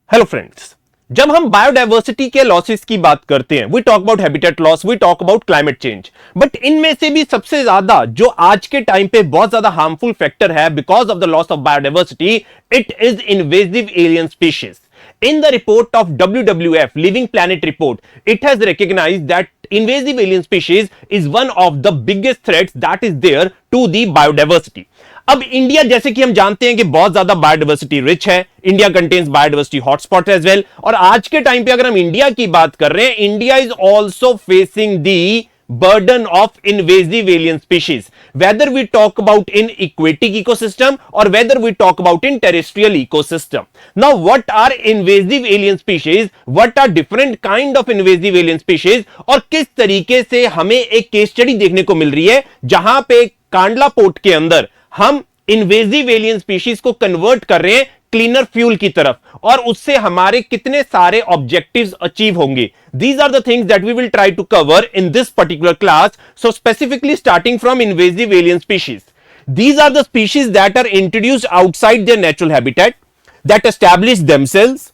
Hello friends, जब हम biodiversity के लॉसेस की बात करते हैं, we talk about habitat loss, we talk about climate change, but इनमें से भी सबसे ज्यादा जो आज के टाइम पे बहुत ज्यादा हार्मफुल फैक्टर है because of the loss of biodiversity, it is invasive alien species. In the report of WWF Living Planet report, it has recognized that invasive alien species is one of the biggest threats that is there to the biodiversity. अब India जैसे कि हम जानते हैं कि बहुत ज्यादा biodiversity rich है, India contains biodiversity hotspot as well. और आज के टाइम पे अगर हम इंडिया की बात कर रहे हैं, India is also facing the burden of invasive alien species, whether we talk about in aquatic ecosystem or whether we talk about in terrestrial ecosystem. Now what are invasive alien species, what are different kind of invasive alien species, और किस तरीके से हमें एक case study देखने को मिल रही है जहां पे कांडला पोर्ट के अंदर हम इन्वेजिव एलियन स्पीशीज को कन्वर्ट कर रहे हैं क्लीनर फ्यूल की तरफ, और उससे हमारे कितने सारे ऑब्जेक्टिव्स अचीव होंगे. These are the things that we will try to cover in this particular class. So specifically starting from invasive alien species. These are the species that are introduced outside their natural habitat, that establish themselves,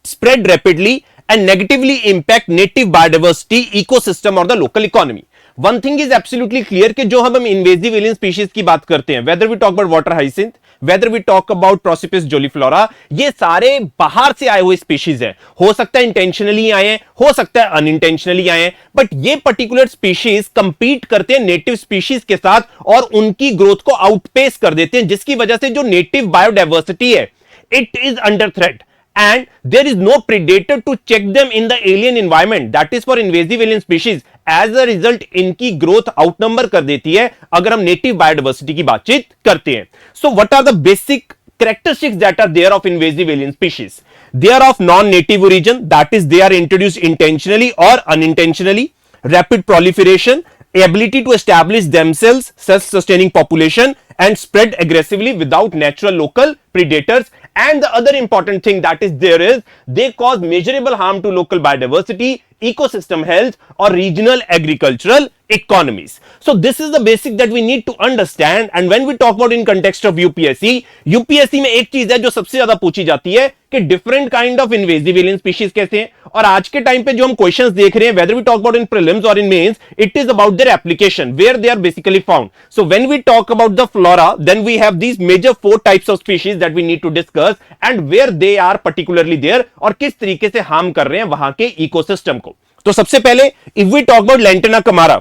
spread rapidly and negatively impact native biodiversity, ecosystem or the local economy. One thing is absolutely clear कि जो हम invasive alien species की बात करते हैं, whether we talk about water hyacinth, whether we talk about Prosopis joliflora, ये सारे बाहर से आए हुए स्पीशीज हैं. हो सकता है इंटेंशनली आए हैं, हो सकता है अनइंटेंशनली आए हैं, बट ये पर्टिकुलर स्पीशीज कंपीट करते हैं नेटिव स्पीशीज के साथ और उनकी ग्रोथ को आउटपेस कर देते हैं, जिसकी वजह से जो नेटिव बायोडाइवर्सिटी है, it is under threat. And there is no predator to check them in the alien environment. That is for invasive alien species. As a result, इनकी growth outnumber कर देती है अगर हम native biodiversity की बातचीत करते हैं. So, what are the basic characteristics that are there of invasive alien species? They are of non-native origin. That is, they are introduced intentionally or unintentionally. Rapid proliferation, ability to establish themselves, self-sustaining population, and spread aggressively without natural local predators. And the other important thing that is there is they cause measurable harm to local biodiversity, ecosystem health or regional agricultural economies. So this is the basic that we need to understand. And when we talk about in context of UPSC में एक चीज है जो सबसे ज्यादा पूछी जाती है कि different kind of invasive alien species कैसे हैं. और आज के टाइम पे जो हम क्वेश्चंस देख रहे हैं, whether we talk about in prelims or in mains, it is about their application, where they are basically found. So when we talk about the flora, then we have these major 4 types of species that we need to discuss and where they are particularly there और किस तरीके से harm कर रहे हैं वहां के ecosystem को. तो सबसे पहले if we talk about Lantana camara,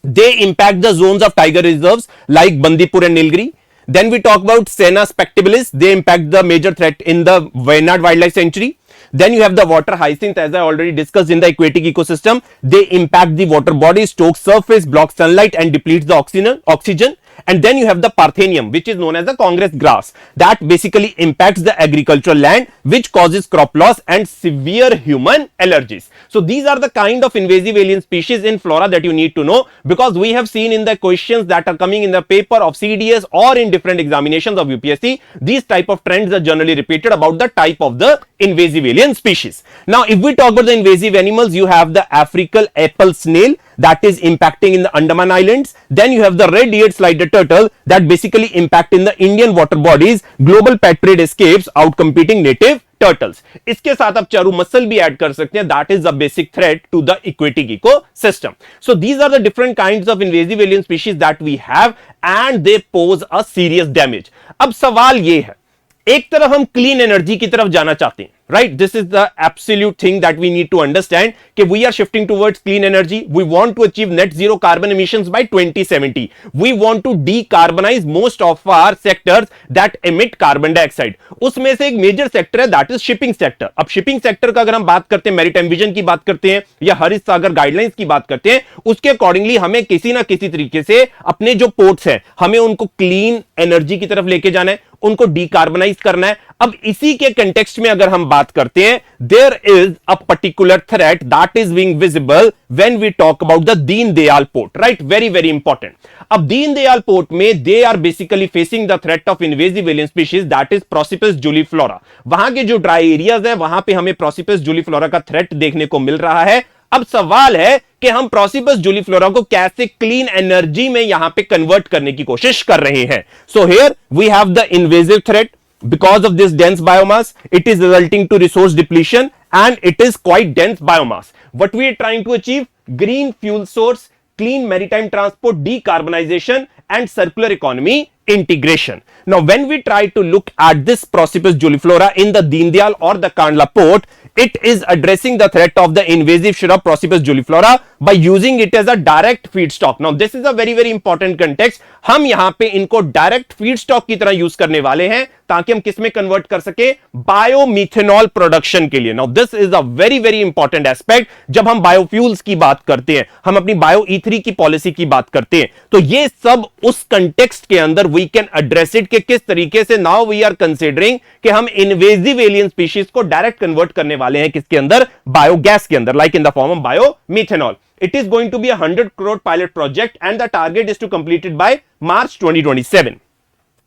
they impact the zones of tiger reserves like Bandipur and Nilgiri. Then we talk about Sena spectabilis, they impact the major threat in the Wayanad Wildlife Sanctuary. Then you have the water hyacinth, as I already discussed, in the aquatic ecosystem. They impact the water body, stoke surface, block sunlight and depletes the oxygen. And then you have the Parthenium, which is known as the Congress grass, that basically impacts the agricultural land, which causes crop loss and severe human allergies. So these are the kind of invasive alien species in flora that you need to know, because we have seen in the questions that are coming in the paper of CDS or in different examinations of UPSC, these type of trends are generally repeated about the type of the invasive alien species. Now, if we talk about the invasive animals, you have the African apple snail that is impacting in the Andaman Islands. Then you have the red-eared slider turtle that basically impact in the Indian water bodies. Global pet trade escapes outcompeting native turtles. इसके साथ आप Charu muscle भी add कर सकते हैं. That is a basic threat to the aquatic ecosystem. So these are the different kinds of invasive alien species that we have and they pose a serious damage. अब सवाल ये है, एक तरफ हम क्लीन एनर्जी की तरफ जाना चाहते हैं, right? This is the absolute thing that we need to understand कि we are shifting towards clean energy. We want to achieve net zero carbon emissions by 2070. We want to decarbonize most of our sectors that emit carbon dioxide. उसमें से एक major sector है that is shipping sector. अब shipping sector का अगर हम बात करते हैं, maritime vision की बात करते हैं या हरित सागर गाइडलाइंस की बात करते हैं, उसके अकॉर्डिंगली हमें किसी ना किसी तरीके से अपने जो पोर्ट्स हैं, हमें उनको क्लीन एनर्जी की तरफ लेके जाना है, उनको डीकार्बनाइज करना है. अब इसी के कंटेक्स्ट में अगर हम बात करते हैं, there is a particular threat that is being visible when we talk about the Deen Dayal port, right? Very very important. अब दीन दयाल पोर्ट में they are basically facing the threat of invasive alien species that is Prosopis juliflora. वहां के जो dry areas है वहां पे हमें प्रोसिपस जूलीफ्लोरा का थ्रेट देखने को मिल रहा है. अब सवाल है कि हम प्रोसिपस जूलीफ्लोरा को कैसे क्लीन एनर्जी में यहां पे कन्वर्ट करने की कोशिश कर रहे हैं. So here we have the invasive threat, because of this dense biomass, it is resulting to resource depletion and it is quite dense biomass. What we are trying to achieve? Green fuel source, clean maritime transport, decarbonization and circular economy integration. Now, when we try to look at this Prosopis juliflora in the Deen Dayal or the Kandla port, it is addressing the threat of the invasive shrub Prosopis juliflora by using it as a direct feedstock. Now, this is a very very important context. हम यहां पे इनको direct feedstock की तरह use करने वाले हैं ताकि हम किस में कन्वर्ट कर सके? बायोमिथेनॉल प्रोडक्शन के लिए. Now this is a very very important aspect. जब हम बायोफ्यूल्स की बात करते हैं, हम अपनी बायो E3 की पॉलिसी की बात करते हैं, तो ये सब उस कंटेक्स्ट के अंदर वी कैन एड्रेस इट कि किस तरीके से नाउ वी आर कंसीडरिंग कि हम इन्वेजिव एलियन स्पीशीज को डायरेक्ट कन्वर्ट करने वाले हैं किसके अंदर? बायोगैस के अंदर, like in the form of biomethanol. It is going to be a 100 crore pilot project and the target is to complete it by March 2027.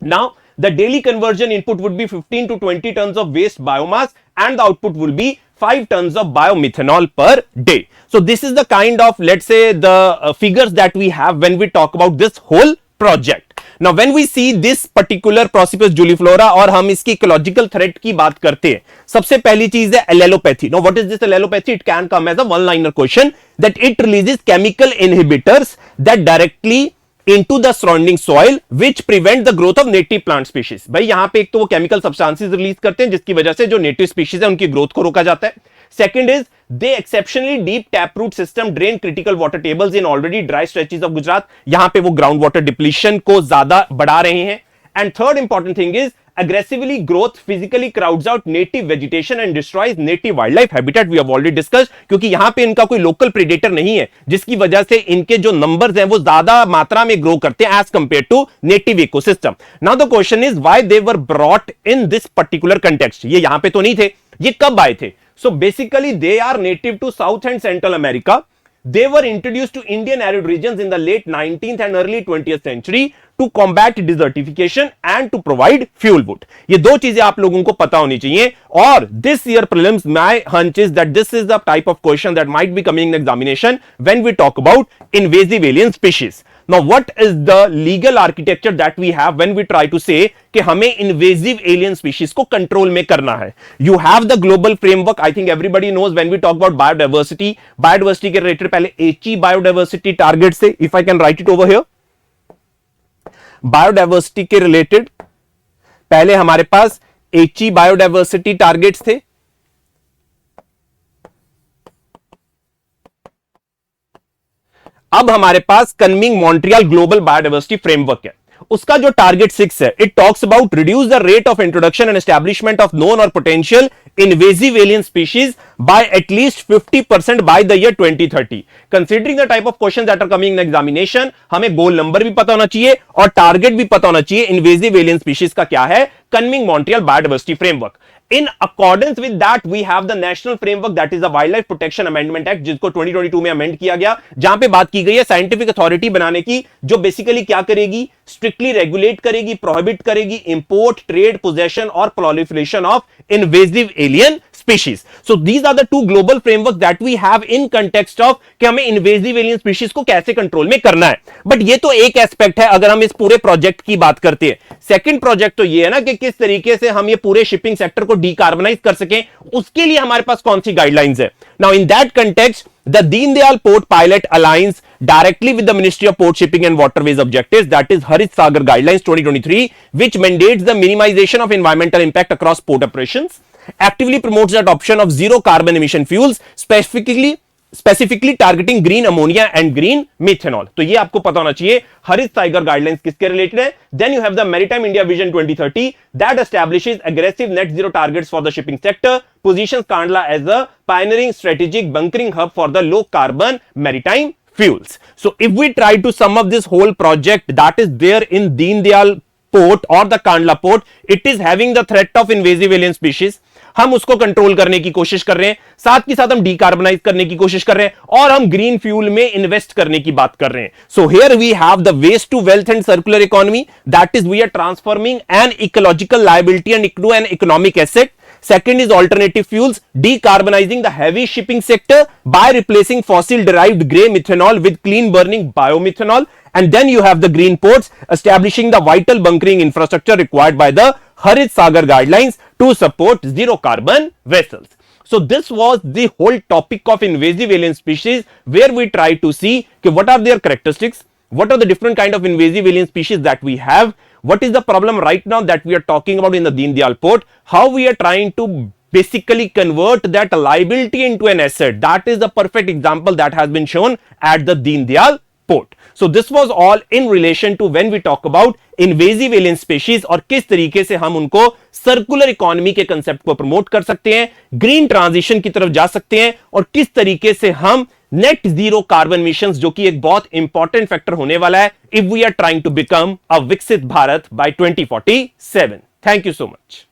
Now, the daily conversion input would be 15 to 20 tons of waste biomass and the output will be 5 tons of biomethanol per day. So, this is the kind of, let's say, the figures that we have when we talk about this whole project. Now, when we see this particular Prosopis juliflora और हम इसकी ecological threat की बात करते हैं, सबसे पहली चीज है allelopathy. Now, what is this allelopathy? It can come as a one-liner question that it releases chemical inhibitors that directly into the surrounding soil which prevent the growth of native plant species. भाई यहां पे एक तो वो chemical substances release करते हैं जिसकी वजह से जो native species है उनकी growth को रोका जाता है. Second is they exceptionally deep taproot system drain critical water tables in already dry stretches of Gujarat. यहां पे वो ground water depletion को ज्यादा बढ़ा रहे हैं. And third important thing is aggressively growth physically crowds out native vegetation and destroys native wildlife habitat. We have already discussed क्योंकि यहां पे इनका कोई local predator नहीं है जिसकी वजह से इनके जो numbers हैं वो ज्यादा मात्रा में grow करते हैं as compared to native ecosystem. Now the question is why they were brought in this particular context. ये यहां पे तो नहीं थे, ये कब आए थे? So basically they are native to South and Central America. They were introduced to Indian arid regions in the late 19th and early 20th century to combat desertification and to provide fuel wood. ये दो चीजें आप लोगों को पता होनी चाहिए. और this year prelims, my hunch is that this is the type of question that might be coming in examination when we talk about invasive alien species. Now, what is the legal architecture that we have when we try to say कि हमें invasive alien species को control में करना है? You have the global framework. I think everybody knows when we talk about biodiversity. Biodiversity के related पहले HE biodiversity targets थे. If I can write it over here. Biodiversity के related पहले हमारे पास HE biodiversity targets थे. अब हमारे पास Kunming Montreal global biodiversity framework है. उसका जो टारगेट 6 है, it talks about reduce the rate of introduction and establishment of known or potential invasive alien species by at least 50% by the year 2030. Considering the type of questions that are coming in examination, हमें goal number भी पता होना चाहिए और target भी पता होना चाहिए. इन्वेजिव एलियन स्पीशीज का क्या है? Kunming Montreal biodiversity framework. In accordance with that, we have the national framework, that is the Wildlife Protection Amendment Act, जिसको 2022 में अमेंड किया गया, जहां पे बात की गई है साइंटिफिक अथॉरिटी बनाने की, जो बेसिकली क्या करेगी? स्ट्रिक्टली रेगुलेट करेगी, प्रोहिबिट करेगी इंपोर्ट, ट्रेड, पोजेशन और proliferation of invasive alien species. So these are the two global frameworks that we have in context of कि हमें invasive alien species को कैसे कंट्रोल में करना है. बट ये तो एक एस्पेक्ट है अगर हम इस पूरे प्रोजेक्ट की बात करते हैं. सेकंड प्रोजेक्ट तो ये है ना कि किस तरीके से हम ये पूरे शिपिंग सेक्टर को डीकार्बनाइज कर सकें. उसके लिए हमारे पास कौन सी गाइडलाइंस है? Now in that context the Deen Dayal Port Pilot aligns directly with the Ministry of Port Shipping and Waterways objectives, that is Harit Sagar Guidelines 2023, which mandates the minimization of environmental impact across port operations, actively promotes the adoption of zero carbon emission fuels, specifically targeting green ammonia and green methanol. तो ये आपको पता होना चाहिए. हरित सागर guidelines किसके related है? Then you have the Maritime India Vision 2030 that establishes aggressive net zero targets for the shipping sector, positions Kandla as a pioneering strategic bunkering hub for the low carbon maritime fuels. So if we try to sum up this whole project that is there in Deen Dayal Port or the Kandla Port, it is having the threat of invasive alien species. हम उसको control करने की कोशिश कर रहे हैं, साथ के साथ हम डीकार्बनाइज करने की कोशिश कर रहे हैं और हम ग्रीन फ्यूल में इन्वेस्ट करने की बात कर रहे हैं. So here we have the waste to wealth and circular economy, that is we are transforming an ecological liability and econo an economic asset. Second is alternative fuels, decarbonizing the heavy shipping sector by replacing fossil derived gray methanol with clean burning biomethanol. And then you have the green ports, establishing the vital bunkering infrastructure required by the Harit Sagar guidelines to support zero carbon vessels. So this was the whole topic of invasive alien species, where we try to see what are their characteristics, what are the different kind of invasive alien species that we have, what is the problem right now that we are talking about in the Deen Dayal port, how we are trying to basically convert that liability into an asset. That is the perfect example that has been shown at the Deen Dayal port. So this was all in relation to when we talk about invasive alien species और किस तरीके से हम उनको circular economy के concept को promote कर सकते हैं, ग्रीन ट्रांजिशन की तरफ जा सकते हैं, और किस तरीके से हम नेट जीरो कार्बन मिशंस, जो कि एक बहुत इंपॉर्टेंट फैक्टर होने वाला है if we are trying to become a Viksit Bharat by 2047. Thank you so much.